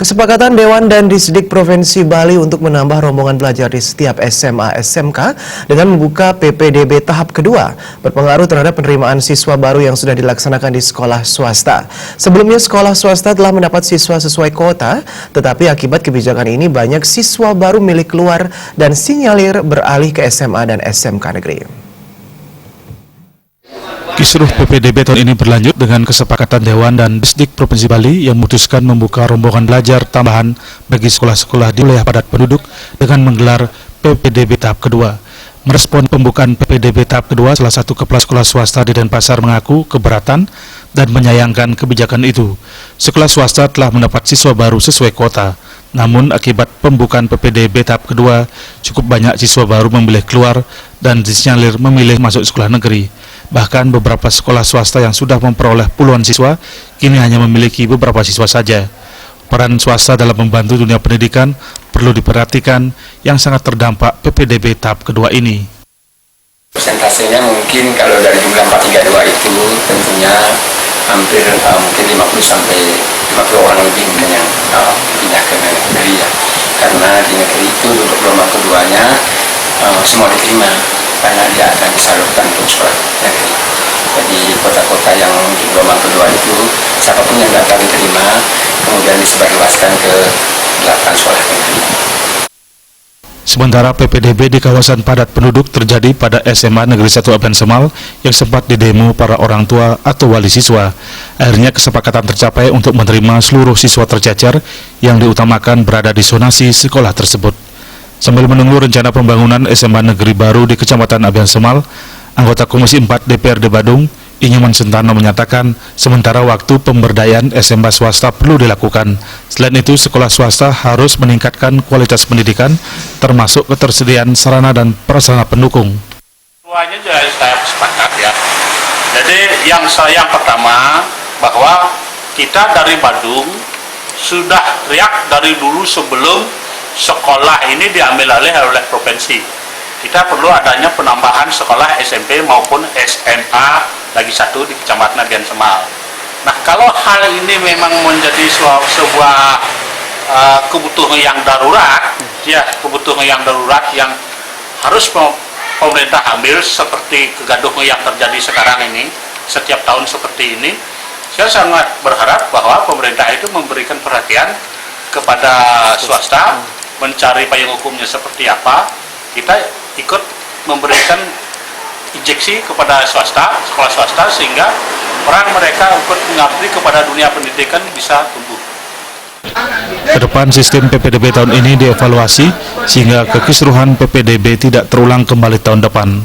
Kesepakatan Dewan dan Disdik Provinsi Bali untuk menambah rombongan belajar di setiap SMA SMK dengan membuka PPDB tahap kedua berpengaruh terhadap penerimaan siswa baru yang sudah dilaksanakan di sekolah swasta. Sebelumnya sekolah swasta telah mendapat siswa sesuai kuota, tetapi akibat kebijakan ini banyak siswa baru milik keluar dan sinyalir beralih ke SMA dan SMK negeri. Kisruh PPDB tahun ini berlanjut dengan kesepakatan Dewan dan Disdik Provinsi Bali yang memutuskan membuka rombongan belajar tambahan bagi sekolah-sekolah di wilayah padat penduduk dengan menggelar PPDB tahap kedua. Merespon pembukaan PPDB tahap kedua, salah satu kepala sekolah swasta di Denpasar mengaku keberatan dan menyayangkan kebijakan itu. Sekolah swasta telah mendapat siswa baru sesuai kuota. Namun akibat pembukaan PPDB tahap kedua, cukup banyak siswa baru memilih keluar dan disinyalir memilih masuk sekolah negeri. Bahkan beberapa sekolah swasta yang sudah memperoleh puluhan siswa, kini hanya memiliki beberapa siswa saja. Peran swasta dalam membantu dunia pendidikan perlu diperhatikan yang sangat terdampak PPDB tahap kedua ini. Persentasenya mungkin kalau dari jumlah 432 itu tentunya hampir mungkin 50 orang lebih mungkin yang pindah ke negeri ya. Karena di negeri itu untuk gelombang keduanya semua diterima karena dia akan disalurkan untuk sekolah negeri. Jadi kota-kota yang di gelombang kedua itu siapapun yang datang diterima, kemudian disebarluaskan ke 8 sekolah negeri. Sementara PPDB di kawasan padat penduduk terjadi pada SMA Negeri 1 Aben Semal yang sempat didemo para orang tua atau wali siswa. Akhirnya kesepakatan tercapai untuk menerima seluruh siswa tercecer yang diutamakan berada di zonasi sekolah tersebut. Sambil menunggu rencana pembangunan SMA negeri baru di Kecamatan Aben Semal, anggota Komisi 4 DPRD Badung, Inyoman Sentano menyatakan sementara waktu pemberdayaan SMA swasta perlu dilakukan. Selain itu, sekolah swasta harus meningkatkan kualitas pendidikan, termasuk ketersediaan sarana dan prasarana pendukung. Semuanya juga saya sepakat ya. Jadi yang pertama bahwa kita dari Badung sudah teriak dari dulu sebelum sekolah ini diambil alih oleh provinsi. Kita perlu adanya penambahan sekolah SMP maupun SMA lagi satu di Kecamatan Aben Semal. Nah, kalau hal ini memang menjadi sebuah kebutuhan yang darurat, ya kebutuhan yang darurat yang harus pemerintah ambil seperti kegaduhan yang terjadi sekarang ini, setiap tahun seperti ini, saya sangat berharap bahwa pemerintah itu memberikan perhatian kepada swasta, mencari payung hukumnya seperti apa. Kita ikut memberikan injeksi kepada swasta, sekolah swasta, sehingga peran mereka untuk mengabdi kepada dunia pendidikan bisa tumbuh. Kedepan sistem PPDB tahun ini dievaluasi sehingga kekisruhan PPDB tidak terulang kembali tahun depan.